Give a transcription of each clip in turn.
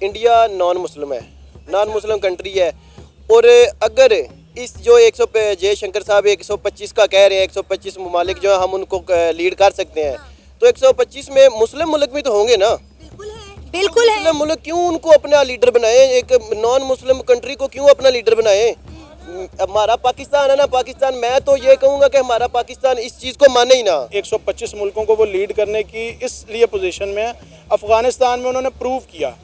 India non Muslim है, non Muslim country है। और अगर इस जो 100 पे जयशंकर साहब 125 का कह रहे हैं, 125 ममालिक जो है हम उनको लीड कर सकते हैं, तो 125 में मुस्लिम मुल्क भी तो होंगे ना। बिल्कुल है। मुस्लिम मुल्क क्यों उनको अपना लीडर बनाए, एक नॉन मुस्लिम कंट्री को क्यों अपना लीडर बनाए। हमारा पाकिस्तान है ना, पाकिस्तान, मैं तो ये कहूँगा कि हमारा पाकिस्तान इस चीज़ को माने ही ना। 125 मुल्कों को वो लीड करने की इसलिए पोजीशन में है, अफ़गानिस्तान में उन्होंने प्रूव किया।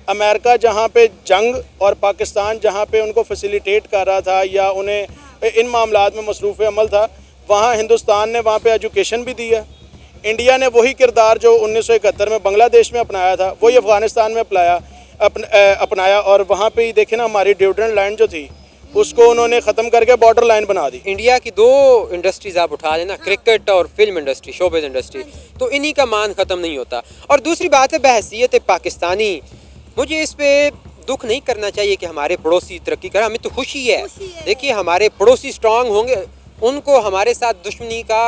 अमेरिका जहाँ पे जंग और पाकिस्तान जहाँ पे उनको फैसिलिटेट कर रहा था या उन्हें इन मामलात में मसरूफ़ अमल था, वहाँ हिंदुस्तान ने वहाँ पे एजुकेशन भी दी है। इंडिया ने वही किरदार जो 1971 में बांग्लादेश में अपनाया था वही अफ़गानिस्तान में अपनाया और वहाँ पे ही देखें ना, हमारी ड्यूटेंट लाइन जो थी उसको उन्होंने ख़त्म करके बॉर्डर लाइन बना दी। इंडिया की दो इंडस्ट्रीज आप उठा लेना, क्रिकेट और फिल्म इंडस्ट्री, शोबिज़ इंडस्ट्री, तो इन्हीं का मान ख़त्म नहीं होता। और दूसरी बात है, बहसीयत पाकिस्तानी मुझे इस पे दुख नहीं करना चाहिए कि हमारे पड़ोसी तरक्की करें, हमें तो खुशी है। देखिए, हमारे पड़ोसी स्ट्रांग होंगे, उनको हमारे साथ दुश्मनी का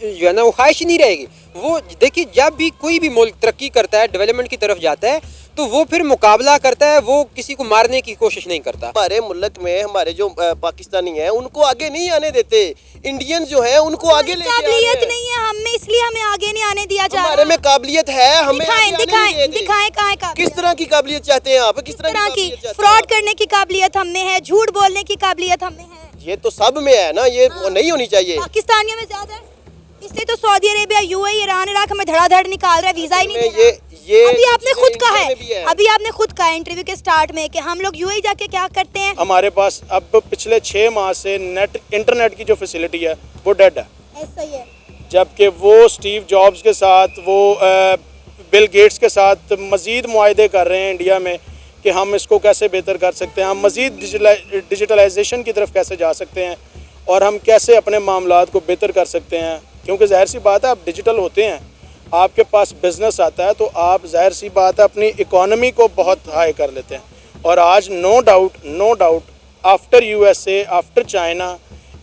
जो है ना वो ख्वाहिश नहीं रहेगी। वो देखिए, जब भी कोई भी मुल्क तरक्की करता है, डेवलपमेंट की तरफ जाता है, तो वो फिर मुकाबला करता है, वो किसी को मारने की कोशिश नहीं करता। हमारे मुल्क में हमारे जो पाकिस्तानी हैं उनको आगे नहीं आने देते, इंडियन जो है उनको आगे लेके आ रहे हैं। काबिलियत नहीं है हमें, इसलिए हमें आगे नहीं आने दिया जा रहा। हमारे में काबिलियत है, हमें दिखाएं आगे दिखाएं आने नहीं देते। दिखाएं कहाँ है काबिलियत? किस तरह की काबिलियत चाहते हैं आप, किस तरह की काबिलियत चाहते हैं फ्रॉड आप? करने की काबिलियत हम में है, झूठ बोलने की काबिलियत हम में है। ये तो सब में है ना, ये नहीं होनी चाहिए। पाकिस्तानियों में ज्यादा है, इसलिए तो Saudi Arabia, UAE, Iran, Iraq हमें धड़ाधड़ निकाल रहा है, वीजा ही नहीं दे रहा। ये अभी आपने खुद कहा इंडिया में भी है, अभी आपने खुद कहा इंटरव्यू के स्टार्ट में कि हम लोग यूएई जाके क्या करते हैं। हमारे पास अब पिछले 6 माह से इंटरनेट की जो फैसिलिटी है वो डेड है, ऐसा ही है। जबकि वो स्टीव जॉब्स के साथ, वो बिल गेट्स के साथ मज़ीद मुआहदे कर रहे हैं इंडिया में कि हम इसको कैसे बेहतर कर सकते हैं, हम मज़ीद डिजिटलाइजेशन की तरफ कैसे जा सकते हैं और हम कैसे अपने मामलात को बेहतर कर सकते हैं। क्योंकि ज़ाहिर सी बात है, आप डिजिटल होते हैं, आपके पास बिज़नेस आता है, तो आप ज़ाहिर सी बात है अपनी इकोनॉमी को बहुत हाई कर लेते हैं। और आज no doubt after USA, after China,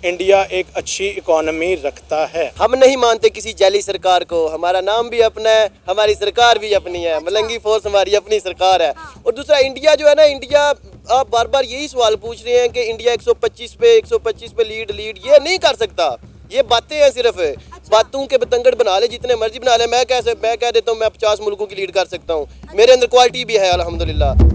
India एक अच्छी इकोनॉमी रखता है। हम नहीं मानते किसी जाली सरकार को, हमारा नाम भी अपना है, हमारी सरकार भी अपनी है, मलंगी फोर्स हमारी अपनी सरकार है। और दूसरा, इंडिया जो है ना, इंडिया, आप बार बार यही सवाल पूछ रहे हैं कि इंडिया 125 पे लीड ये नहीं कर सकता। ये बातें हैं, सिर्फ बातों के बतंगड़ बना ले, जितने मर्जी बना ले। मैं कह देता हूँ मैं 50 मुल्कों की लीड कर सकता हूँ, मेरे अंदर क्वालिटी भी है अल्हम्दुलिल्लाह।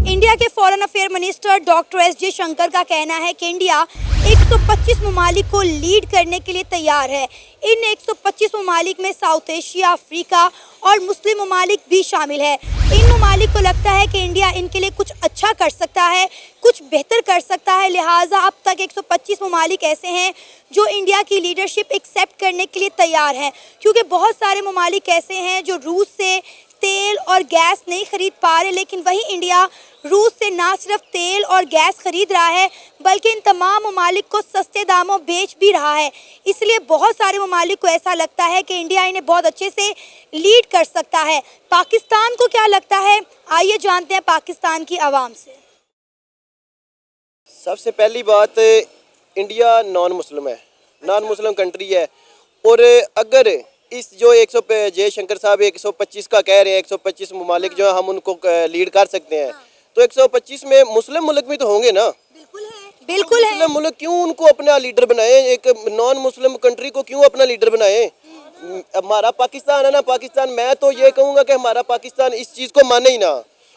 इंडिया के foreign affair minister doctor S Jaishankar का कहना है कि इंडिया 125 ममालिक को लीड करने के लिए तैयार है। इन 125 ममालिक में साउथ एशिया, अफ्रीका और मुस्लिम ममालिक भी शामिल है। इन ममालिक को लगता है कि इंडिया इनके लिए कुछ अच्छा कर सकता है, कुछ बेहतर कर सकता है, लिहाजा अब तक 125 ममालिक ऐसे हैं जो इंडिया की लीडरशिप एक्सेप्ट करने के लिए तैयार हैं। क्योंकि बहुत सारे ममालिक ऐसे हैं जो रूस से तेल और गैस नहीं खरीद पा रहे, लेकिन वही इंडिया रूस से ना सिर्फ तेल और गैस खरीद रहा है बल्कि इन तमाम ममालिक को सस्ते दामों बेच भी रहा है। इसलिए बहुत सारे ममालिक को ऐसा लगता है कि इंडिया इन्हें बहुत अच्छे से लीड कर सकता है। पाकिस्तान को क्या लगता है, आइए जानते हैं पाकिस्तान की आवाम से। सबसे पहली बात, इंडिया नॉन मुस्लिम है, नॉन मुस्लिम कंट्री है। और अगर इस जो 100 पे जयशंकर साहब 125 का कह रहे हैं, 125 ममालिक जो है हम उनको लीड कर सकते हैं, तो 125 में मुस्लिम मुल्क भी तो होंगे ना। बिल्कुल है। मुस्लिम मुल्क क्यों उनको अपना लीडर बनाए, एक नॉन मुस्लिम कंट्री को क्यों अपना लीडर बनाए। हमारा पाकिस्तान है ना, पाकिस्तान, मैं तो ये कहूँगा कि हमारा पाकिस्तान इस चीज़ को माने ही ना।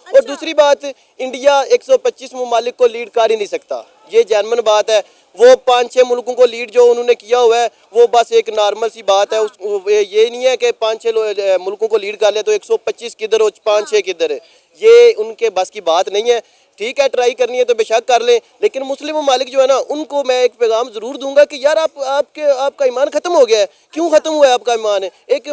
और दूसरी बात, इंडिया 125 ममालिक को लीड कर ही नहीं सकता, ये जेन्युइन बात है। वो 5-6 मुल्कों को लीड जो उन्होंने किया हुआ है वो बस एक नॉर्मल सी बात है। ये नहीं है कि 5-6 मुल्कों को लीड कर ले तो 125 किधर और 5-6 किधर, ये उनके बस की बात नहीं है। ठीक है, ट्राई करनी है तो बेशक कर लें, लेकिन मुस्लिम ममालिक जो है ना, उनको मैं एक पैगाम ज़रूर दूंगा कि यार आपका ईमान ख़त्म हो गया है। क्यों ख़त्म हुआ है आपका ईमान? एक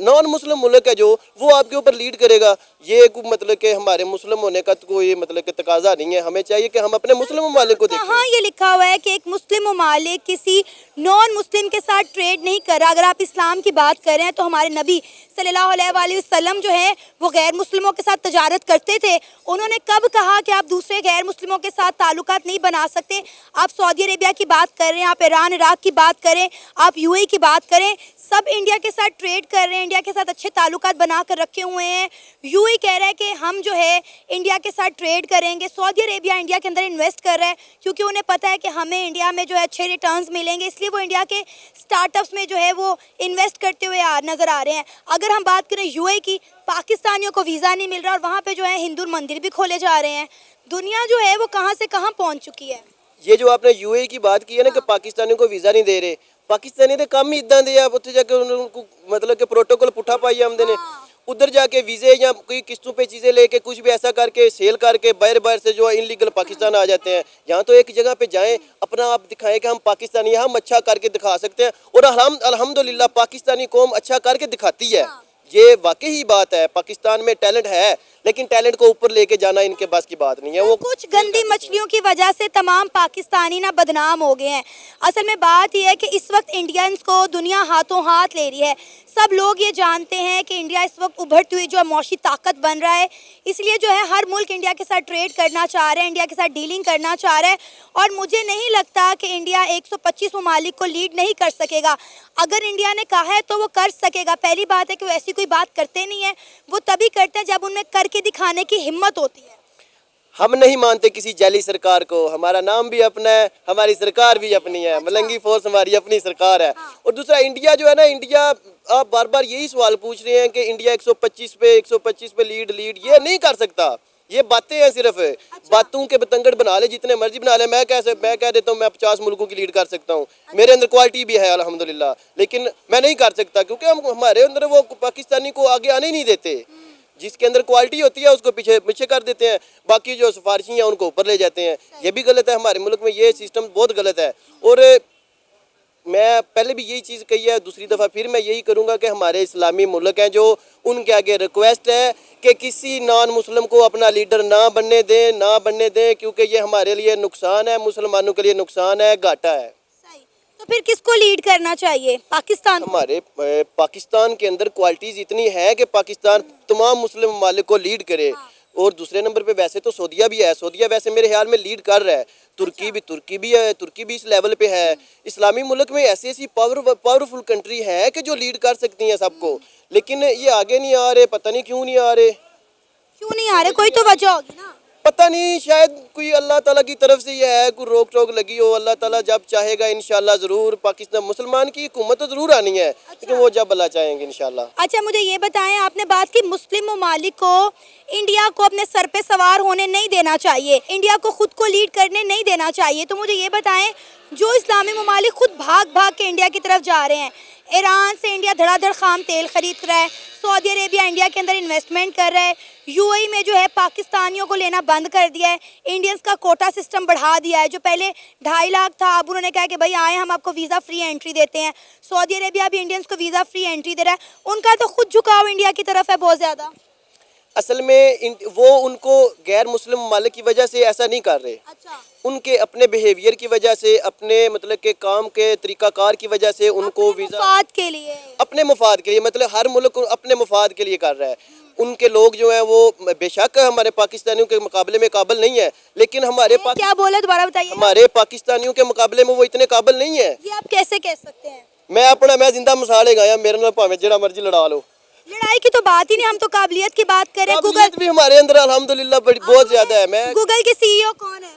नॉन मुस्लिम मुल्क है जो वो आपके ऊपर लीड करेगा, ये मतलब कि हमारे मुस्लिम होने का तो कोई मतलब कि तकाजा नहीं है। हमें चाहिए कि हम अपने मुस्लिम ममालिक को देखें। हाँ, ये लिखा हुआ है कि एक मुस्लिम ममालिक किसी नॉन मुस्लिम के साथ ट्रेड नहीं कर रहा। अगर आप इस्लाम की बात कर रहे हैं तो हमारे नबी सल्लल्लाहु अलैहि वसल्लम जो है वो गैर मुस्लिमों के साथ तजारत करते थे। उन्होंने कब कहा कि आप दूसरे गैर मुस्लिमों के साथ ताल्लुकात नहीं बना सकते? आप सऊदी अरेबिया की बात कर रहे हैं, आप ईरान, इराक की बात करें, आप यूएई की बात करें, सब इंडिया के साथ ट्रेड कर रहे हैं, इंडिया के साथ अच्छे ताल्लुकात बना कर रखे हुए हैं। यूएई कह रहा है कि हम जो है इंडिया के साथ ट्रेड करेंगे। सऊदी अरेबिया इंडिया के अंदर इन्वेस्ट कर रहा है क्योंकि उन्हें पता है कि हमें इंडिया में जो है अच्छे रिटर्न्स मिलेंगे, इसलिए वो इंडिया के स्टार्टअप्स में जो है वो इन्वेस्ट करते हुए नज़र आ रहे हैं। अगर हम बात करें यूएई की, पाकिस्तानियों को वीज़ा नहीं मिल रहा और वहाँ पे जो है हिंदू मंदिर भी खोले जा रहे हैं। दुनिया जो है वो कहाँ से कहाँ पहुँच चुकी है। ये जो आपने यूएई की बात की है ना कि पाकिस्तानियों को वीज़ा नहीं दे रहे, पाकिस्तानी तो काम ही इदा दे, आप उत्थे जाके उनको मतलब कि प्रोटोकॉल पुठा पाई आमदे ने, उधर जाके वीज़े या कोई किस्तों पे चीज़ें लेके कुछ भी ऐसा करके सेल करके बाहर बाहर से जो इनलीगल पाकिस्तान आ जाते हैं। यहाँ तो एक जगह पे जाएं, अपना आप दिखाएं कि हम पाकिस्तानी हैं, हम अच्छा करके दिखा सकते हैं और अल्हम्दुलिल्लाह पाकिस्तानी कौम अच्छा करके दिखाती है। ये वाकई ही बात है, पाकिस्तान में टैलेंट है, लेकिन टैलेंट को ऊपर लेके जाना इनके पास की बात नहीं है। वो कुछ गंदी मछलियों की वजह से तमाम पाकिस्तानी ना बदनाम हो गए हैं। असल में बात यह है कि इस वक्त इंडियंस को दुनिया हाथों हाथ ले रही है। सब लोग ये जानते हैं कि इंडिया इस वक्त उभरती हुई जो मौशी ताकत बन रहा है, इसलिए जो है हर मुल्क इंडिया के साथ ट्रेड करना चाह रहे हैं, इंडिया के साथ डीलिंग करना चाह रहा है। और मुझे नहीं लगता कि इंडिया 125 ममालिक को लीड नहीं कर सकेगा। अगर इंडिया ने कहा है तो वो कर सकेगा। पहली बात है कि वो ऐसी कोई बात करते नहीं है, वो तभी करते हैं जब उनमें करके दिखाने की हिम्मत होती है। हम नहीं मानते किसी जाली सरकार को, हमारा नाम भी अपना है, हमारी सरकार भी अपनी है। मलंगी फोर्स हमारी अपनी सरकार है। और दूसरा इंडिया जो है ना, इंडिया आप बार बार यही सवाल पूछ रहे हैं कि इंडिया 125 पे लीड ये नहीं कर सकता। ये बातें हैं, सिर्फ बातों के बतंगड़ बना ले, जितने मर्जी बना ले। मैं कह देता हूँ मैं 50 मुल्कों की लीड कर सकता हूँ, मेरे अंदर क्वालिटी भी है अल्हम्दुलिल्लाह, लेकिन मैं नहीं कर सकता क्योंकि हमारे अंदर वो पाकिस्तानी को आगे आने नहीं देते। जिसके अंदर क्वालिटी होती है उसको पीछे कर देते हैं, बाकी जो सिफारिशी हैं उनको ऊपर ले जाते हैं। ये भी गलत है, हमारे मुल्क में ये सिस्टम बहुत गलत है। और मैं पहले भी यही चीज़ कही है, दूसरी दफ़ा फिर मैं यही करूँगा कि हमारे इस्लामी मुल्क हैं जो, उनके आगे रिक्वेस्ट है कि किसी नॉन मुस्लिम को अपना लीडर ना बनने दें, क्योंकि ये हमारे लिए नुकसान है, मुसलमानों के लिए नुकसान है, घाटा है। तो फिर किसको लीड करना चाहिए? पाकिस्तान। हमारे पाकिस्तान के अंदर क्वालिटीज़ इतनी है कि पाकिस्तान तमाम मुस्लिम ममालिक को लीड करे। और दूसरे नंबर पे वैसे तो सऊदीया भी है, सऊदीया वैसे मेरे ख्याल में लीड कर रहा है। तुर्की भी है, तुर्की भी इस लेवल पे है। इस्लामी मुल्क में ऐसी पावरफुल कंट्री है कि जो लीड कर सकती हैं सबको, लेकिन ये आगे नहीं आ रहे। पता नहीं क्यों नहीं आ रहे, कोई तो वजह होगी ना। पता नहीं, शायद कोई अल्लाह ताला की तरफ से ये है, कोई रोक टोक लगी हो। अल्लाह ताला जब चाहेगा इंशाल्लाह ज़रूर पाकिस्तान मुसलमान की हुकूमत तो ज़रूर आनी है, लेकिन वो जब अल्लाह चाहेंगे इंशाल्लाह। अच्छा, मुझे ये बताएं, आपने बात की मुस्लिम ममालिक को इंडिया को अपने सर पे सवार होने नहीं देना चाहिए, इंडिया को खुद को लीड करने नहीं देना चाहिए। तो मुझे ये बताएं, जो इस्लामी ममालिक खुद भाग भाग के इंडिया की तरफ जा रहे हैं, ईरान से इंडिया धड़ाधड़ खाम तेल खरीद रहा है, सऊदी अरेबिया इंडिया के अंदर इन्वेस्टमेंट कर रहा है, यूएई में जो है पाकिस्तानियों को लेना बंद कर दिया है, इंडियंस का कोटा सिस्टम बढ़ा दिया है। जो पहले 2.5 लाख था, अब उन्होंने कहा कि भाई आए, हम आपको वीज़ा फ्री एंट्री देते हैं। सऊदी अरेबिया भी इंडियंस को वीज़ा फ्री एंट्री दे रहा है। उनका तो खुद झुकाव इंडिया की तरफ है बहुत ज़्यादा। असल में वो उनको गैर मुस्लिम ममालिक की वजह से ऐसा नहीं कर रहे। अच्छा। उनके अपने बिहेवियर की वजह से, अपने मतलब के काम के तरीकाकार की वजह से उनको वीज़ा मुफाद के लिए, अपने मुफाद के लिए, मतलब हर मुल्क अपने मुफाद के लिए कर रहा है। उनके लोग जो हैं वो बेशक हमारे पाकिस्तानियों के मुकाबले में काबिल नहीं है, लेकिन क्या बोले दोबारा बताइए। हमारे पाकिस्तानियों के मुकाबले में वो इतने काबिल नहीं है। ये आप कैसे कह सकते हैं? मैं जिंदा मिसाल है, मेरे नाल भावें जेड़ा मर्जी लड़ा लो। लड़ाई की तो बात ही नहीं, हम तो काबिलियत की बात कर रहे हैं। गूगल भी हमारे अंदर अल्हम्दुलिल्लाह बहुत ज्यादा है। मैं गूगल के सीईओ कौन है?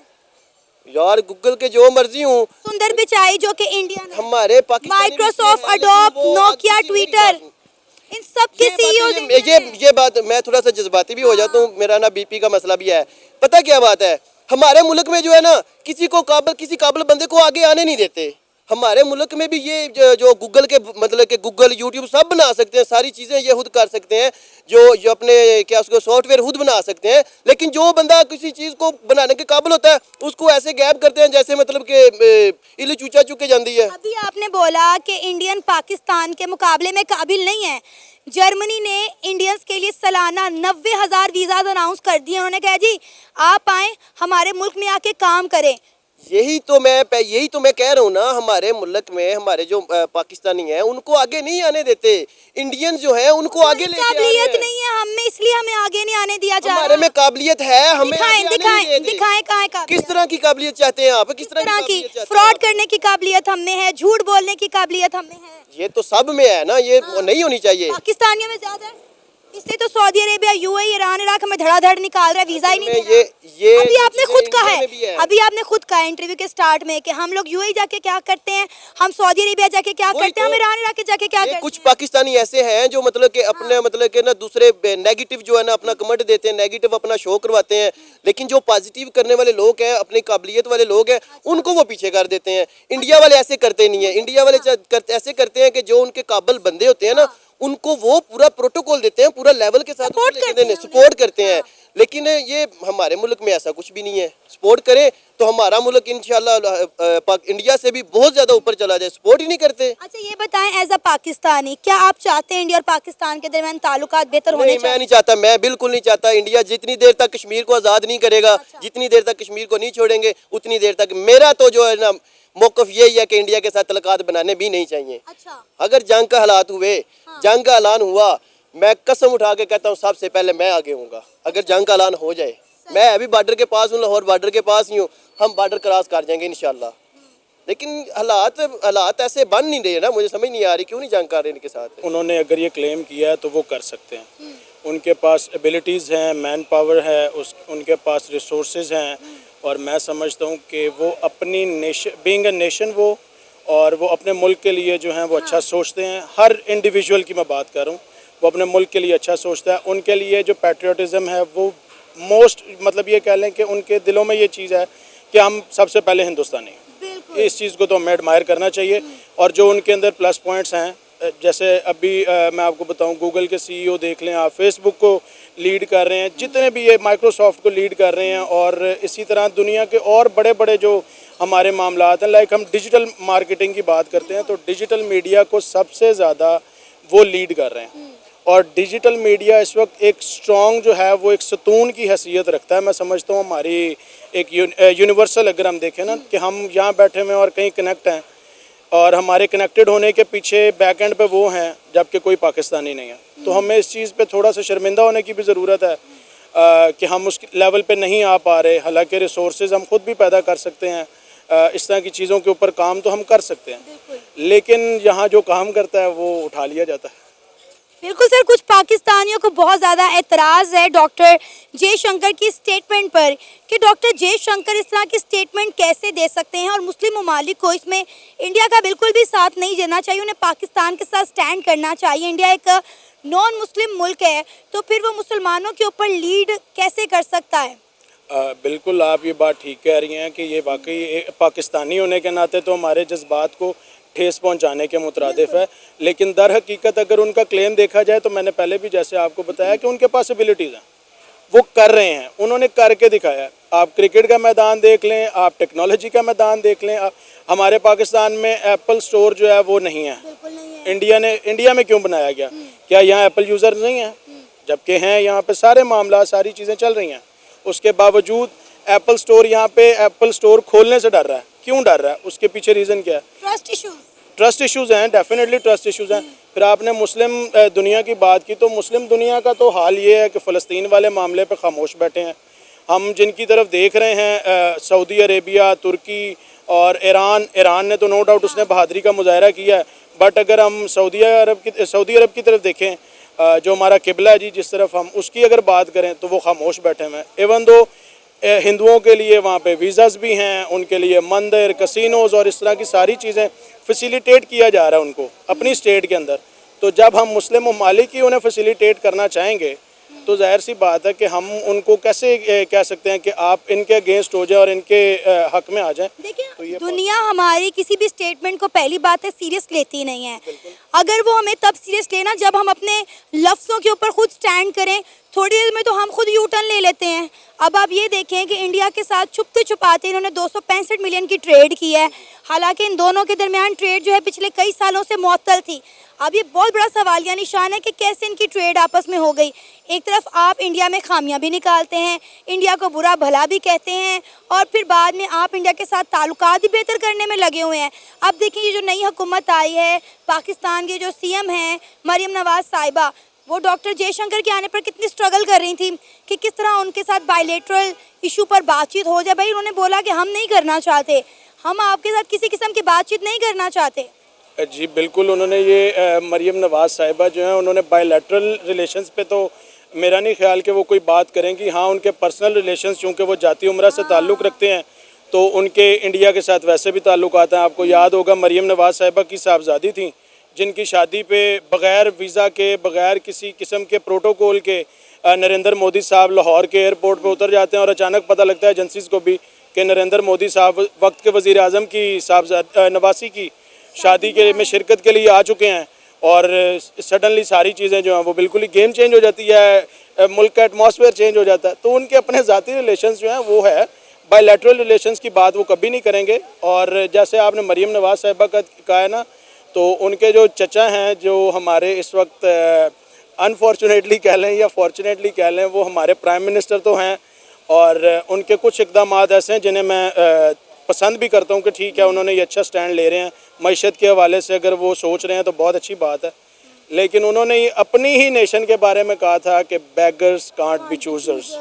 यार गूगल के जो मर्जी हूँ, सुंदर पिचाई जो कि इंडियन है, हमारे Pakistani Microsoft, Adobe, Nokia, Twitter, इन सब के सीईओ। ये बात मैं थोड़ा सा जज्बाती भी हो जाता हूँ, मेरा ना बीपी का मसला भी है। पता क्या बात है, हमारे मुल्क में जो है ना, किसी काबिल बंदे को आगे आने नहीं देते। हमारे मुल्क में भी ये जो गूगल के मतलब कि गूगल, यूट्यूब सब बना सकते हैं, सारी चीज़ें ये खुद कर सकते हैं, जो अपने क्या उसको सॉफ्टवेयर खुद बना सकते हैं। लेकिन जो बंदा किसी चीज़ को बनाने के काबिल होता है, उसको ऐसे गैप करते हैं जैसे मतलब कि इल्ली चूचा चुके जाती है। अभी आपने बोला कि इंडियन पाकिस्तान के मुकाबले में काबिल नहीं है। जर्मनी ने इंडियंस के लिए सालाना 90,000 वीज़ा अनाउंस कर दिए। उन्होंने कहा जी आप आएँ, हमारे मुल्क में आके काम करें। यही तो मैं कह रहा हूँ ना, हमारे मुल्क में हमारे जो पाकिस्तानी हैं उनको आगे नहीं आने देते। इंडियन जो है उनको आगे लेके आ रहे काबिलियत हैं। नहीं है हम में, इसलिए हमें आगे नहीं आने दिया जा हमारे रहा। में काबिलियत है, हमें दिखाएं आगे आने नहीं दिखाएं देते। दिखाएं कहाँ है किस काबिलियत? तरह की काबिलियत चाहते हैं आप? किस तरह तरह की की काबिलियत चाहते हैं फ्रॉड आप? करने की काबिलियत हम में है, झूठ बोलने की काबिलियत हम में है। ये तो सब में है ना, ये नहीं होनी चाहिए। पाकिस्तानियों में ज्यादा है, इसलिए तो Saudi Arabia, UAE, Iran, Iraq हमें धड़ाधड़ निकाल रहा है, वीजा ही नहीं दे रहा। ये अभी जो आपने चीज़ें खुद कहा इंडिया है, में भी है। अभी आपने खुद कहा इंटरव्यू के स्टार्ट में कि हम लोग यूएई जाके क्या करते हैं, हम सऊदी अरेबिया जाके क्या वही करते हैं, हम तो। ईरान, इराक के जाके क्या ये करते हैं। कुछ पाकिस्तानी ऐसे हैं जो मतलब कि अपने मतलब कि ना दूसरे नेगेटिव जो है ना अपना कमेंट देते हैं, नेगेटिव अपना शो करवाते हैं, लेकिन जो पॉजिटिव करने वाले लोग हैं, अपनी काबिलियत वाले लोग हैं, उनको वो पीछे कर देते हैं। इंडिया वाले ऐसे करते नहीं है। इंडिया वाले ऐसे करते हैं कि जो उनके काबिल बंदे होते हैं ना, उनको वो पूरा प्रोटोकॉल देते हैं, पूरा लेवल के साथ Support करते हैं सपोर्ट करते हैं। लेकिन ये हमारे मुल्क में ऐसा कुछ भी नहीं है। सपोर्ट करें तो हमारा मुल्क इंशाल्लाह इंडिया से भी बहुत ज्यादा ऊपर चला जाए। सपोर्ट ही नहीं करते। अच्छा ये बताएं, एज अ पाकिस्तानी क्या आप चाहते हैं इंडिया और पाकिस्तान के दरमियान ताल्लुकात बेहतर होने नहीं, मैं चाहिए? नहीं चाहता, मैं बिल्कुल नहीं चाहता। इंडिया जितनी देर तक कश्मीर को आज़ाद नहीं करेगा, जितनी देर तक कश्मीर को नहीं छोड़ेंगे, उतनी देर तक मेरा तो जो है ना मौक़िफ़ यही है कि इंडिया के साथ तल्लुकात बनाने भी नहीं चाहिए। अच्छा अगर जंग का हालात हुए, जंग का ऐलान हुआ, मैं कसम उठा के कहता हूँ सबसे पहले मैं आगे हूँगा। अगर जंग का ऐलान हो जाए, मैं अभी बॉर्डर के पास हूँ, लाहौर बॉर्डर के पास ही हूँ, हम बॉर्डर क्रॉस कर जाएंगे इंशाल्लाह। लेकिन हालात ऐसे बन नहीं रहे ना, मुझे समझ नहीं आ रही क्यों नहीं जंग कर रहे इनके साथ। उन्होंने अगर ये क्लेम किया है तो वो कर सकते हैं। उनके पास एबिलिटीज़ हैं, मैन पावर है, उनके पास रिसोर्सेज हैं, और मैं समझता हूँ कि वो अपनी नेशन, बीइंग अ नेशन, और वो अपने मुल्क के लिए जो हैं वो अच्छा सोचते हैं। हर इंडिविजुअल की मैं बात कर रहा हूँ, वो अपने मुल्क के लिए अच्छा सोचता है। उनके लिए जो पैट्रियोटिज़म है वो मोस्ट, मतलब ये कह लें कि उनके दिलों में ये चीज़ है कि हम सबसे पहले हिंदुस्तानी हैं। इस चीज़ को तो हमें एडमायर करना चाहिए। और जो उनके अंदर प्लस पॉइंट्स हैं, जैसे अभी मैं आपको बताऊं, गूगल के सीईओ देख लें आप, फेसबुक को लीड कर रहे हैं, जितने भी ये माइक्रोसॉफ्ट को लीड कर रहे हैं, और इसी तरह दुनिया के और बड़े बड़े जो हमारे मामलात हैं, लाइक हम डिजिटल मार्केटिंग की बात करते हैं तो डिजिटल मीडिया को सबसे ज़्यादा वो लीड कर रहे हैं। और डिजिटल मीडिया इस वक्त एक स्ट्रॉन्ग जो है वो एक सतून की हैसियत रखता है। मैं समझता हूँ हमारी एक यूनिवर्सल, अगर हम देखें ना कि हम यहाँ बैठे हुए हैं और कहीं कनेक्ट हैं, और हमारे कनेक्टेड होने के पीछे बैक एंड पे वो हैं, जबकि कोई पाकिस्तानी नहीं है। तो हमें इस चीज़ पे थोड़ा सा शर्मिंदा होने की भी ज़रूरत है कि हम उस लेवल पे नहीं आ पा रहे। हालांकि रिसोर्सेज हम खुद भी पैदा कर सकते हैं, इस तरह की चीज़ों के ऊपर काम तो हम कर सकते हैं, लेकिन यहाँ जो काम करता है वो उठा लिया जाता है। बिल्कुल सर, कुछ पाकिस्तानियों को बहुत ज़्यादा एतराज़ है डॉक्टर जयशंकर की स्टेटमेंट पर कि डॉक्टर जयशंकर इस तरह की स्टेटमेंट कैसे दे सकते हैं, और मुस्लिम ममालिक को इसमें इंडिया का बिल्कुल भी साथ नहीं देना चाहिए, उन्हें पाकिस्तान के साथ स्टैंड करना चाहिए। इंडिया एक नॉन मुस्लिम मुल्क है, तो फिर वो मुसलमानों के ऊपर लीड कैसे कर सकता है? बिल्कुल आप ये बात ठीक कह रही हैं कि ये वाकई पाकिस्तानी होने के नाते तो हमारे जज्बात को ठेस पहुंचाने के मुतरादिफ है। लेकिन दर हकीकत अगर उनका क्लेम देखा जाए तो मैंने पहले भी जैसे आपको बताया कि उनके पास एबिलिटीज़ हैं, वो कर रहे हैं, उन्होंने करके दिखाया है। आप क्रिकेट का मैदान देख लें, आप टेक्नोलॉजी का मैदान देख लें। हमारे पाकिस्तान में एप्पल स्टोर जो है वो नहीं है। इंडिया में क्यों बनाया गया? क्या यहाँ एप्पल यूज़र नहीं है? जबकि हैं, यहाँ पे सारे मामला, सारी चीज़ें चल रही हैं। उसके बावजूद एप्पल स्टोर यहाँ पे एप्पल स्टोर खोलने से डर रहा है। क्यों डर रहा है? उसके पीछे रीज़न क्या है? ट्रस्ट इश्यूज़ हैं, डेफिनेटली ट्रस्ट इश्यूज़ हैं। फिर आपने मुस्लिम दुनिया की बात की, तो मुस्लिम दुनिया का तो हाल ये है कि फ़लस्तीन वाले मामले पे खामोश बैठे हैं। हम जिनकी तरफ देख रहे हैं, सऊदी अरेबिया, तुर्की और ईरान ने तो नो डाउट उसने बहादुरी का मुजाहरा किया है। बट अगर हम सऊदी अरब की तरफ देखें, जो हमारा किबला है जी, जिस तरफ हम उसकी अगर बात करें तो वो खामोश बैठे हुए हैं। इवन दो हिंदुओं के लिए वहाँ पे वीज़ाज़ भी हैं, उनके लिए मंदिर, कसिनोज़ और इस तरह की सारी चीज़ें फैसिलिटेट किया जा रहा है उनको अपनी स्टेट के अंदर। तो जब हम मुस्लिम ममालिक ही उन्हें फैसिलिटेट करना चाहेंगे तो जाहिर सी बात है कि हम उनको कैसे कह सकते हैं कि आप इनके अगेंस्ट हो जाए और इनके हक में आ जाएं। देखिए, तो ये दुनिया हमारी किसी भी स्टेटमेंट को पहली बात है सीरियस लेती नहीं है। अगर वो हमें तब सीरियस लेना जब हम अपने लफ्ज़ों के ऊपर खुद स्टैंड करें। थोड़ी देर में तो हम खुद यू टर्न ले लेते हैं। अब आप ये देखें कि इंडिया के साथ छुपते छुपाते इन्होंने 265 मिलियन की ट्रेड की है। हालांकि इन दोनों के दरमियान ट्रेड जो है पिछले कई सालों से मुअत्तल थी। अब ये बहुत बड़ा सवालिया निशान है कि कैसे इनकी ट्रेड आपस में हो गई। एक तरफ आप इंडिया में खामियां भी निकालते हैं, इंडिया को बुरा भला भी कहते हैं, और फिर बाद में आप इंडिया के साथ ताल्लुकात भी बेहतर करने में लगे हुए हैं। अब देखिए ये जो नई हुकूमत आई है, पाकिस्तान के जो सीएम हैं मरियम नवाज साहिबा, वो डॉक्टर जयशंकर के आने पर कितनी स्ट्रगल कर रही थी कि किस तरह उनके साथ बायलैटरल इशू पर बातचीत हो जाए। भाई उन्होंने बोला कि हम नहीं करना चाहते, हम आपके साथ किसी किस्म की बातचीत नहीं करना चाहते। जी बिल्कुल, उन्होंने ये मरियम नवाज साहिबा जो हैं उन्होंने बायलैटरल रिलेशंस पे तो मेरा नहीं ख्याल कि वो कोई बात करेंगी। हाँ, उनके पर्सनल रिलेशंस चूँकि वो जाती उम्रा से ताल्लुक़ रखते हैं तो उनके इंडिया के साथ वैसे भी ताल्लुकात हैं। आपको याद होगा मरियम नवाज साहिबा की साहबजादी थी जिनकी शादी पे बग़ैर वीज़ा के, बग़ैर किसी किस्म के प्रोटोकॉल के नरेंद्र मोदी साहब लाहौर के एयरपोर्ट पे उतर जाते हैं और अचानक पता लगता है एजेंसीज़ को भी कि नरेंद्र मोदी साहब वक्त के वज़ीर आज़म की नवासी की शादी के में शिरकत के लिए आ चुके हैं। और सडनली सारी चीज़ें जो हैं वो बिल्कुल ही गेम चेंज हो जाती है, मुल्क का एटमॉस्फेयर चेंज हो जाता है। तो उनके अपने ज़ाती रिलेशंस जो हैं वो है, बायलैटरल रिलेशंस की बात वो कभी नहीं करेंगे। और जैसे आपने मरियम नवाज साहिबा का कहा है ना, तो उनके जो चचा हैं जो हमारे इस वक्त अनफॉर्चुनेटली कह लें या फॉर्चुनेटली कह लें, वो हमारे प्राइम मिनिस्टर तो हैं। और उनके कुछ इक़दाम ऐसे हैं जिन्हें मैं पसंद भी करता हूँ कि ठीक है उन्होंने ये अच्छा स्टैंड ले रहे हैं मईशत के हवाले से, अगर वो सोच रहे हैं तो बहुत अच्छी बात है। लेकिन उन्होंने अपनी ही नेशन के बारे में कहा था कि beggars can't be choosers.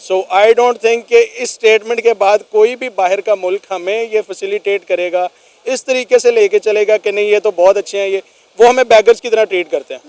So I don't think कि इस स्टेटमेंट के बाद कोई भी बाहर का मुल्क हमें ये फैसिलिटेट करेगा, इस तरीके से लेके चलेगा कि नहीं ये तो बहुत अच्छे हैं, ये वो हमें बैगर्स की तरह ट्रीट करते हैं।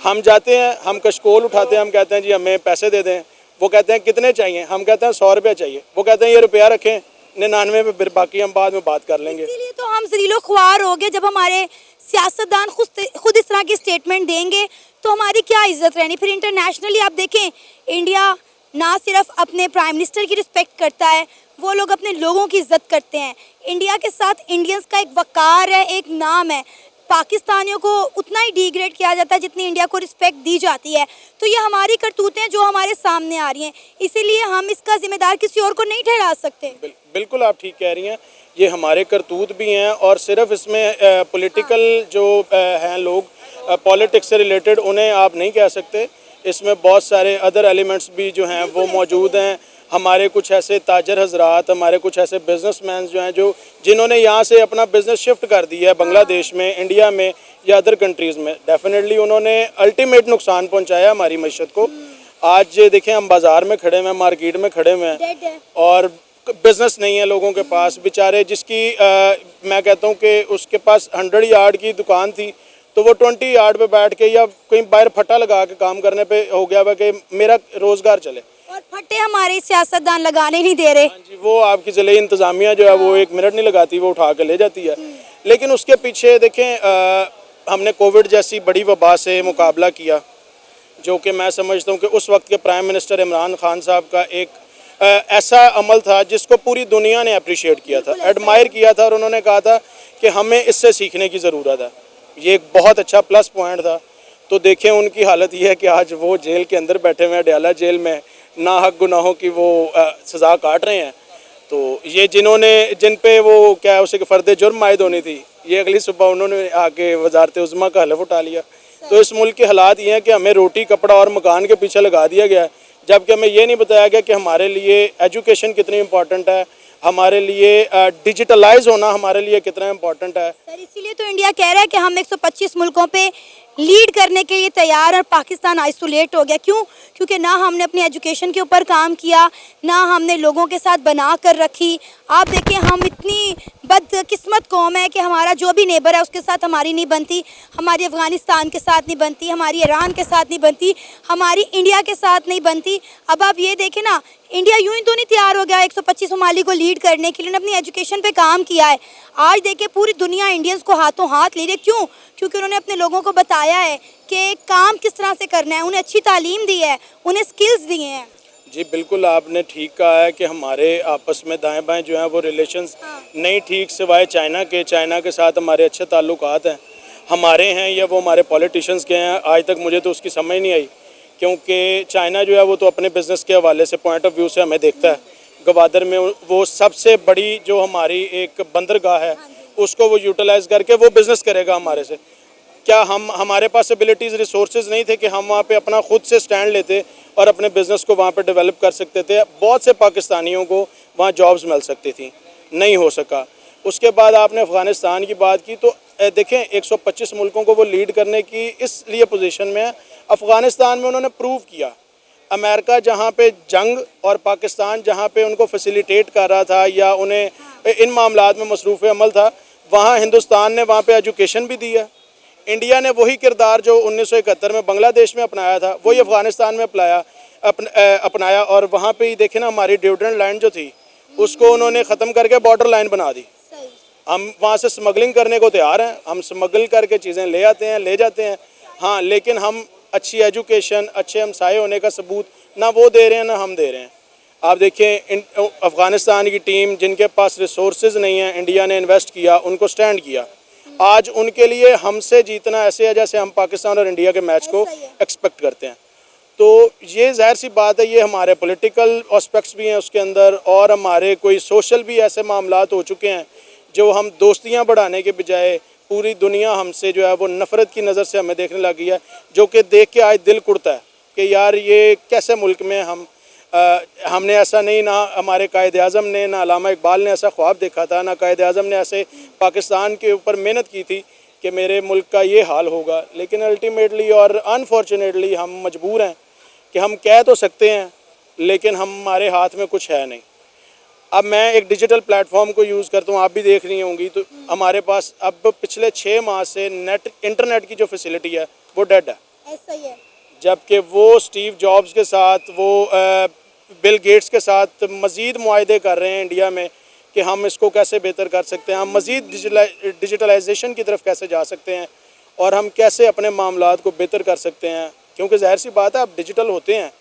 हम जाते हैं, हम कशकोल उठाते हैं, हम कहते हैं जी हमें पैसे दे दें, वो कहते हैं कितने चाहिए, हम कहते हैं 100 रुपया चाहिए, वो कहते हैं ये रुपया रखें 99 में, फिर बाकी हम बाद में बात कर लेंगे। इसीलिए तो हम ज़लीलो ख्वार हो गए। जब हमारे सियासतदान खुद इस तरह की स्टेटमेंट देंगे तो हमारी क्या इज्जत रहनी। फिर इंटरनेशनली आप देखें, इंडिया ना सिर्फ अपने प्राइम मिनिस्टर की रिस्पेक्ट करता है, वो लोग अपने लोगों की इज्जत करते हैं। इंडिया के साथ इंडियंस का एक वकार है, एक नाम है। पाकिस्तानियों को उतना ही डिग्रेड किया जाता है जितनी इंडिया को रिस्पेक्ट दी जाती है। तो ये हमारी करतूतें जो हमारे सामने आ रही हैं, इसीलिए हम इसका जिम्मेदार किसी और को नहीं ठहरा सकते। बिल्कुल आप ठीक कह रही हैं, ये हमारे करतूत भी हैं। और सिर्फ इसमें पॉलिटिकल जो हैं लोग पॉलिटिक्स से रिलेटेड, उन्हें आप नहीं कह सकते। इसमें बहुत सारे अदर एलिमेंट्स भी जो हैं वो मौजूद हैं। हमारे कुछ ऐसे ताजर हजरात, हमारे कुछ ऐसे बिजनेसमैन जो हैं जो जिन्होंने यहाँ से अपना बिजनेस शिफ्ट कर दिया है बांग्लादेश में, इंडिया में या अदर कंट्रीज़ में, डेफिनेटली उन्होंने अल्टीमेट नुकसान पहुँचाया हमारी मईशत को। आज देखें हम बाज़ार में खड़े हुए हैं, मार्केट में खड़े हुए हैं और बिज़नेस नहीं है लोगों के पास। बेचारे जिसकी मैं कहता हूँ कि उसके पास 100 यार्ड की दुकान थी तो वो 20 यार्ड पे बैठ के या कहीं बाहर फटा लगा के काम करने पे हो गया हुआ कि मेरा रोज़गार चले। और फटे हमारे सियासतदान लगाने नहीं दे रहे। हाँ जी, वो आपकी ज़िले इंतज़ामिया जो है वो 1 मिनट नहीं लगाती, वो उठा के ले जाती है। लेकिन उसके पीछे देखें, हमने कोविड जैसी बड़ी वबा से मुकाबला किया, जो कि मैं समझता हूँ कि उस वक्त के प्राइम मिनिस्टर इमरान खान साहब का एक ऐसा अमल था जिसको पूरी दुनिया ने अप्रिशिएट किया था, एडमायर किया था। और उन्होंने कहा था कि हमें इससे सीखने की ज़रूरत है। ये एक बहुत अच्छा प्लस पॉइंट था। तो देखें उनकी हालत ये है कि आज वो जेल के अंदर बैठे हुए हैं, डयाला जेल में, ना हक गुनाहों की वो सज़ा काट रहे हैं। तो ये जिन पे वो क्या है उसे फ़र्द जुर्म आयद होनी थी, ये अगली सुबह उन्होंने आके वजारत उज़्मा का हलफ उठा लिया। तो इस मुल्क के हालात ये हैं कि हमें रोटी, कपड़ा और मकान के पीछे लगा दिया गया है, जबकि हमें ये नहीं बताया गया कि हमारे लिए एजुकेशन कितनी इम्पॉर्टेंट है, हमारे लिए डिजिटलाइज होना हमारे लिए कितना इम्पोर्टेंट है। सर इसीलिए तो इंडिया कह रहा है कि हम 125 मुल्कों पे लीड करने के लिए तैयार और पाकिस्तान आइसोलेट हो गया। क्यों? क्योंकि ना हमने अपनी एजुकेशन के ऊपर काम किया, ना हमने लोगों के साथ बना कर रखी। आप देखिए हम इतनी बदकिस्मत कौम है कि हमारा जो भी नेबर है उसके साथ हमारी नहीं बनती, हमारी अफ़गानिस्तान के साथ नहीं बनती, हमारी ईरान के साथ नहीं बनती, हमारी इंडिया के साथ नहीं बनती। अब आप ये देखें ना, इंडिया यूं ही तो नहीं तैयार हो गया 125 ममालिक को लीड करने के लिए, उन्होंने अपनी एजुकेशन पे काम किया है। आज देखिए पूरी दुनिया इंडियंस को हाथों हाथ ले रही है। क्यों? क्योंकि उन्होंने अपने लोगों को बताया है कि काम किस तरह से करना है, उन्हें अच्छी तालीम दी है, उन्हें स्किल्स दिए हैं। जी बिल्कुल आपने ठीक कहा है कि हमारे आपस में दाएं बाएं जो हैं वो रिलेशंस नहीं ठीक, सिवाय चाइना के। चाइना के साथ हमारे अच्छे ताल्लुकात हैं, हमारे हैं या वो हमारे पॉलिटिशियंस के हैं। आज तक मुझे तो उसकी समझ नहीं आई क्योंकि चाइना जो है वो तो अपने बिज़नेस के हवाले से पॉइंट ऑफ व्यू से हमें देखता है। गवादर में वो सबसे बड़ी जो हमारी एक बंदरगाह है उसको वो यूटिलाइज़ करके वो बिज़नेस करेगा हमारे से। क्या हमारे पास एबिलिटीज़ रिसोर्सेज नहीं थे कि हम वहाँ पे अपना खुद से स्टैंड लेते और अपने बिज़नेस को वहाँ पे डेवलप कर सकते थे? बहुत से पाकिस्तानियों को वहाँ जॉब्स मिल सकती थी, नहीं हो सका। उसके बाद आपने अफ़गानिस्तान की बात की तो देखें 125 मुल्कों को वो लीड करने की इसलिए पोजीशन में है। अफ़गानिस्तान में उन्होंने प्रूव किया। अमेरिका जहाँ पे जंग और पाकिस्तान जहाँ पे उनको फैसिलिटेट कर रहा था या उन्हें इन मामलात में मसरूफ़ अमल था, वहाँ हिंदुस्तान ने वहाँ पे एजुकेशन भी दी है। इंडिया ने वही किरदार जो 1971 में बांग्लादेश में अपनाया था वही अफ़गानिस्तान में अपनाया और वहाँ पे ही देखें ना, हमारी ड्यूडेंट लाइन जो थी उसको उन्होंने ख़त्म करके बॉर्डर लाइन बना दी। हम वहाँ से स्मगलिंग करने को तैयार हैं, हम स्मगल करके चीज़ें ले आते हैं, ले जाते हैं, हाँ, लेकिन हम अच्छी एजुकेशन, अच्छे हमसाए होने का सबूत ना वो दे रहे हैं ना हम दे रहे हैं। आप देखें अफ़गानिस्तान की टीम जिनके पास रिसोर्सेज नहीं है, इंडिया ने इन्वेस्ट किया, उनको स्टैंड किया। आज उनके लिए हमसे जीतना ऐसे है जैसे हम पाकिस्तान और इंडिया के मैच को एक्सपेक्ट करते हैं। तो ये ज़ाहिर सी बात है, ये हमारे पॉलिटिकल एस्पेक्ट्स भी हैं उसके अंदर और हमारे कोई सोशल भी ऐसे मामलात हो चुके हैं जो हम दोस्तियां बढ़ाने के बजाय पूरी दुनिया हमसे जो है वो नफ़रत की नज़र से हमें देखने लगी है, जो कि देख के आज दिल कुड़ता है कि यार ये कैसे मुल्क में हमने ऐसा नहीं, ना हमारे कायद-ए-आज़म ने, ना अल्लामा इकबाल ने ऐसा ख्वाब देखा था, ना कायद-ए-आज़म ने ऐसे पाकिस्तान के ऊपर मेहनत की थी कि मेरे मुल्क का ये हाल होगा। लेकिन अल्टीमेटली और अनफॉर्चुनेटली हम मजबूर हैं कि हम कह तो सकते हैं लेकिन हमारे हाथ में कुछ है नहीं। अब मैं एक डिजिटल प्लेटफॉर्म को यूज़ करता हूँ, आप भी देख रही होंगी, तो हमारे पास अब पिछले 6 माह से इंटरनेट की जो फैसिलिटी है वो डेड है। ऐसा ही है। जबकि वो स्टीव जॉब्स के साथ, वो बिल गेट्स के साथ मज़ीद मुआहदे कर रहे हैं इंडिया में कि हम इसको कैसे बेहतर कर सकते हैं, हम मज़ीद डिजिटलाइजेशन की तरफ कैसे जा सकते हैं और हम कैसे अपने मामलात को बेहतर कर सकते हैं। क्योंकि ज़ाहिर सी बात है, आप डिजिटल होते हैं,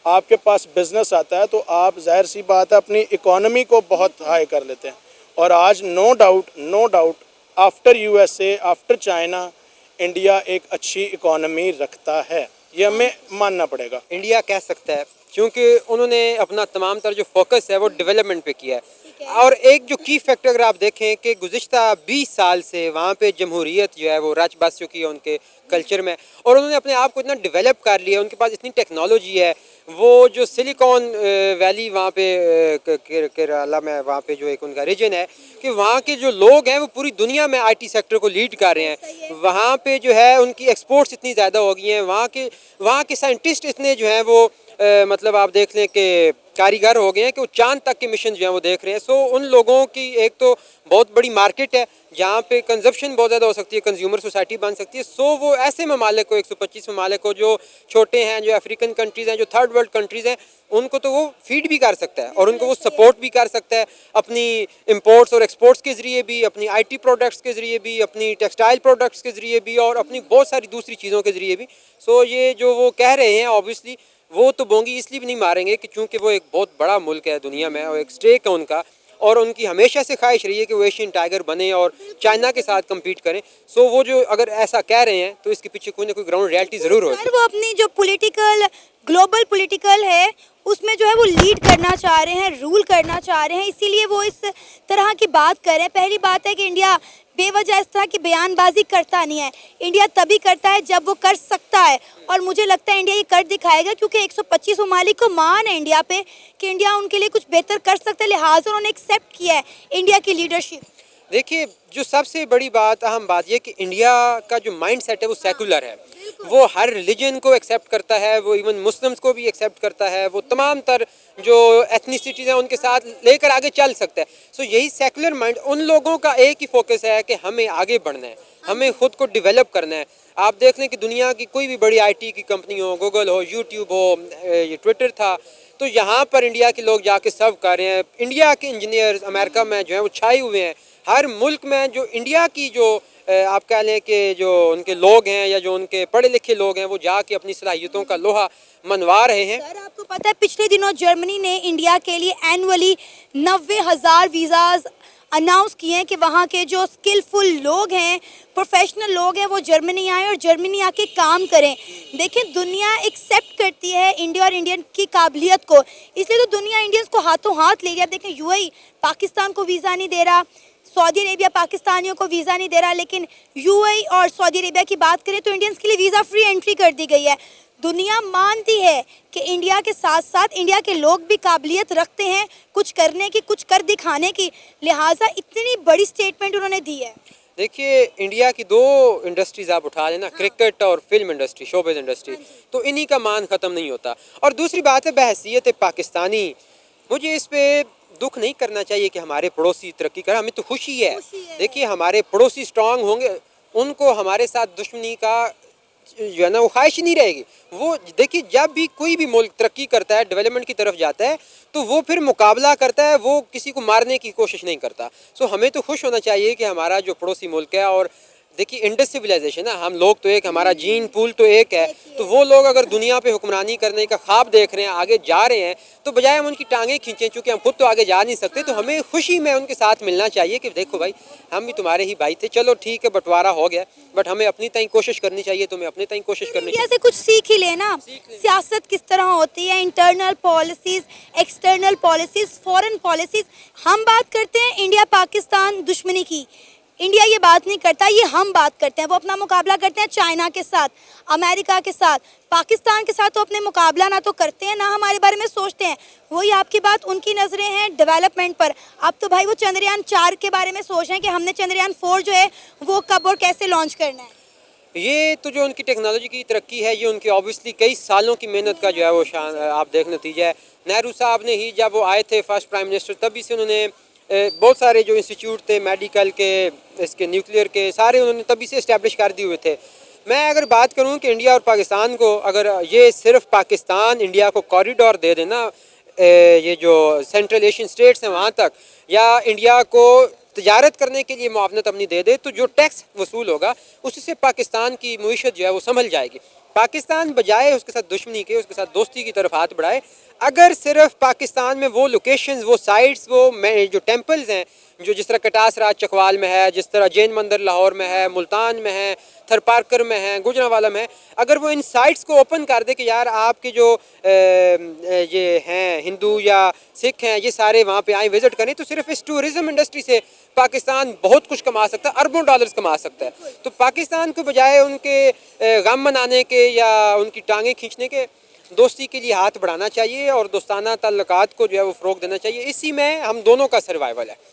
आपके पास बिज़नेस आता है तो आप ज़ाहिर सी बात है अपनी इकोनॉमी को बहुत हाई कर लेते हैं। और आज no doubt after USA, after China, India एक अच्छी इकोनॉमी रखता है, ये हमें मानना पड़ेगा। इंडिया कह सकता है क्योंकि उन्होंने अपना तमाम तर जो फोकस है वो डेवलपमेंट पे किया है। और एक जो की फैक्टर अगर आप देखें कि गुज़िश्ता 20 साल से वहाँ पे जमहूरियत जो है वो राज बस चुकी है उनके कल्चर में, और उन्होंने अपने आप को इतना डेवलप कर लिया, उनके पास इतनी टेक्नोलॉजी है। वो जो सिलिकॉन वैली वहाँ पे केरला में, वहाँ पे जो एक उनका रीजन है कि वहाँ के जो लोग हैं वो पूरी दुनिया में आईटी सेक्टर को लीड कर रहे हैं। वहाँ पे जो है उनकी एक्सपोर्ट्स इतनी ज़्यादा हो गई हैं, वहाँ के साइंटिस्ट इतने जो हैं वो मतलब आप देख लें कि कारीगर हो गए हैं कि वो चांद तक के मिशन जो हैं वो देख रहे हैं। सो उन लोगों की एक तो बहुत बड़ी मार्केट है जहाँ पे कंजप्शन बहुत ज़्यादा हो सकती है, कंज्यूमर सोसाइटी बन सकती है। सो वो ऐसे ममालिक को, 125 ममालिक को जो छोटे हैं, जो अफ्रीकन कंट्रीज़ हैं, जो थर्ड वर्ल्ड कंट्रीज़ हैं, उनको तो वो फीड भी कर सकता है और उनको वो सपोर्ट भी कर सकता है अपनी इंपोर्ट्स और एक्सपोर्ट्स के ज़रिए भी, अपनी आईटी प्रोडक्ट्स के ज़रिए भी, अपनी टेक्सटाइल प्रोडक्ट्स के ज़रिए भी और अपनी बहुत सारी दूसरी चीज़ों के ज़रिए भी। सो ये जो वो कह रहे हैं ऑब्वियसली वो तो बोंगी इसलिए भी नहीं मारेंगे कि चूँकि वो एक बहुत बड़ा मुल्क है दुनिया में और एक स्टेक है उनका, और उनकी हमेशा से ख्वाहिश रही है कि वो एशियन टाइगर बने और चाइना के साथ कम्पीट करें। सो वो जो अगर ऐसा कह रहे हैं तो इसके पीछे कोई ना कोई ग्राउंड रियलिटी ज़रूर होगी। वो अपनी जो ग्लोबल पॉलिटिकल है उसमें जो है वो लीड करना चाह रहे हैं, रूल करना चाह रहे हैं, इसीलिए वो इस तरह की बात कर रहे हैं। पहली बात है कि इंडिया बेवजह इस तरह की बयानबाजी करता नहीं है। इंडिया तभी करता है जब वो कर सकता है, और मुझे लगता है इंडिया ये कर दिखाएगा क्योंकि 125 ममालिक को मान है इंडिया पे कि इंडिया उनके लिए कुछ बेहतर कर सकता है, लिहाजा उन्होंने एक्सेप्ट किया है इंडिया की लीडरशिप। देखिए, जो सबसे बड़ी बात, अहम बात यह कि इंडिया का जो माइंड सेट है वो सेकुलर है, वो हर रिलीजन को एक्सेप्ट करता है, वो इवन मुस्लिम्स को भी एक्सेप्ट करता है, वो तमाम तर जो एथनिसिटीज़ हैं उनके साथ लेकर आगे चल सकता है। सो यही सेकुलर माइंड, उन लोगों का एक ही फोकस है कि हमें आगे बढ़ना है, हमें ख़ुद को डेवलप करना है। आप देख लें कि दुनिया की कोई भी बड़ी आईटी की कंपनी हो, गूगल हो, यूट्यूब हो, ये ट्विटर था, तो यहाँ पर इंडिया के लोग जाके सर्व कर रहे हैं। इंडिया के इंजीनियर्स अमेरिका में जो हैं वो छाए हुए हैं। हर मुल्क में जो इंडिया की जो आप कह लें कि जो उनके लोग हैं या जो उनके पढ़े लिखे लोग हैं वो जाके अपनी सलाहियतों का लोहा मनवा रहे हैं। सर, आपको पता है पिछले दिनों जर्मनी ने इंडिया के लिए एनुअली 90,000 वीज़ाज अनाउंस किए हैं कि वहाँ के जो स्किलफुल लोग हैं, प्रोफेशनल लोग हैं, वो जर्मनी आए और जर्मनी आके काम करें। देखें, दुनिया एक्सेप्ट करती है इंडिया और इंडियन की काबिलियत को, इसलिए तो दुनिया इंडियंस को हाथों हाथ ले गया। देखें, यूएई पाकिस्तान को वीज़ा नहीं दे रहा, सऊदी अरेबिया पाकिस्तानियों को वीज़ा नहीं दे रहा, लेकिन यूएई और सऊदी अरेबिया की बात करें तो इंडियंस के लिए वीज़ा फ्री एंट्री कर दी गई है। दुनिया मानती है कि इंडिया के साथ साथ इंडिया के लोग भी काबिलियत रखते हैं कुछ करने की, कुछ कर दिखाने की, लिहाजा इतनी बड़ी स्टेटमेंट उन्होंने दी है। देखिए, इंडिया की दो इंडस्ट्रीज आप उठा लेना, क्रिकेट और फिल्म इंडस्ट्री, शोबिज़ इंडस्ट्री, तो इन्हीं का मान ख़त्म नहीं होता। और दूसरी बात है, बहैसियत पाकिस्तानी, मुझे इस पे दुख नहीं करना चाहिए कि हमारे पड़ोसी तरक्की करें, हमें तो खुशी है। देखिए, हमारे पड़ोसी स्ट्रांग होंगे, उनको हमारे साथ दुश्मनी का जो है ना वो ख्वाहिश नहीं रहेगी। वो देखिए, जब भी कोई भी मुल्क तरक्की करता है, डेवलपमेंट की तरफ जाता है, तो वो फिर मुकाबला करता है, वो किसी को मारने की कोशिश नहीं करता। सो हमें तो खुश होना चाहिए कि हमारा जो पड़ोसी मुल्क है, और देखिए इंडस सिविलाइजेशन है, हम लोग तो एक, हमारा जीन पूल तो एक है, तो वो लोग अगर दुनिया पे हुक्मरानी करने का ख्वाब देख रहे हैं, आगे जा रहे हैं, तो बजाय हम उनकी टांगें खींचें, चूँकि हम खुद तो आगे जा नहीं सकते, तो हमें खुशी में उनके साथ मिलना चाहिए कि देखो भाई, हम भी तुम्हारे ही भाई थे, चलो ठीक है, बंटवारा हो गया, बट हमें अपनी ताईं कोशिश करनी चाहिए, तुम्हें अपनी ताईं कोशिश करनी इंडिया चाहिए। से कुछ सीख ही लेना, सियासत किस तरह होती है, internal policies, external policies, foreign policies. हम बात करते हैं इंडिया पाकिस्तान दुश्मनी की, इंडिया ये बात नहीं करता, ये हम बात करते हैं। वो अपना मुकाबला करते हैं चाइना के साथ, अमेरिका के साथ, पाकिस्तान के साथ तो अपने मुकाबला ना तो करते हैं, ना हमारे बारे में सोचते हैं। वही आपकी बात, उनकी नज़रें हैं डेवलपमेंट पर। अब तो भाई वो चंद्रयान 4 के बारे में सोच रहे हैं कि हमने चंद्रयान 4 जो है वो कब और कैसे लॉन्च करना है। ये तो जो उनकी टेक्नोलॉजी की तरक्की है, ये उनकी ऑब्वियसली कई सालों की मेहनत का जो है वो शान आप देख नतीजा है। नेहरू साहब ने ही जब वो आए थे फर्स्ट प्राइम मिनिस्टर, तभी से उन्होंने बहुत सारे जो इंस्टीट्यूट थे मेडिकल के, इसके न्यूक्लियर के, सारे उन्होंने तभी से इस्टेब्लिश कर दिए हुए थे। मैं अगर बात करूं कि इंडिया और पाकिस्तान को, अगर ये सिर्फ पाकिस्तान इंडिया को कॉरिडोर दे देना, ये जो सेंट्रल एशियन स्टेट्स हैं वहाँ तक, या इंडिया को तजारत करने के लिए मुआवनत अपनी दे दे, तो जो टैक्स वसूल होगा उससे पाकिस्तान की मईशत जो है वो संभल जाएगी। पाकिस्तान बजाय उसके साथ दुश्मनी के, उसके साथ दोस्ती की तरफ हाथ बढ़ाए। अगर सिर्फ पाकिस्तान में वो लोकेशंस, वो साइट्स, वो जो टेम्पल्स हैं, जो जिस तरह कटास राज चकवाल में है, जिस तरह जैन मंदिर लाहौर में है, मुल्तान में है, थरपारकर में है, गुजरांवाला में है, अगर वो इन साइट्स को ओपन कर दे कि यार आपके जो ये हैं हिंदू या सिख हैं, ये सारे वहाँ पे आए विज़िट करें, तो सिर्फ इस टूरिज़म इंडस्ट्री से पाकिस्तान बहुत कुछ कमा सकता है, अरबों डॉलर्स कमा सकता है। तो पाकिस्तान को बजाय उनके गम मनाने के या उनकी टांगें खींचने के, दोस्ती के लिए हाथ बढ़ाना चाहिए और दोस्ताना ताल्लुकात को जो है वो फ़रोग़ देना चाहिए। इसी में हम दोनों का सर्वाइवल है।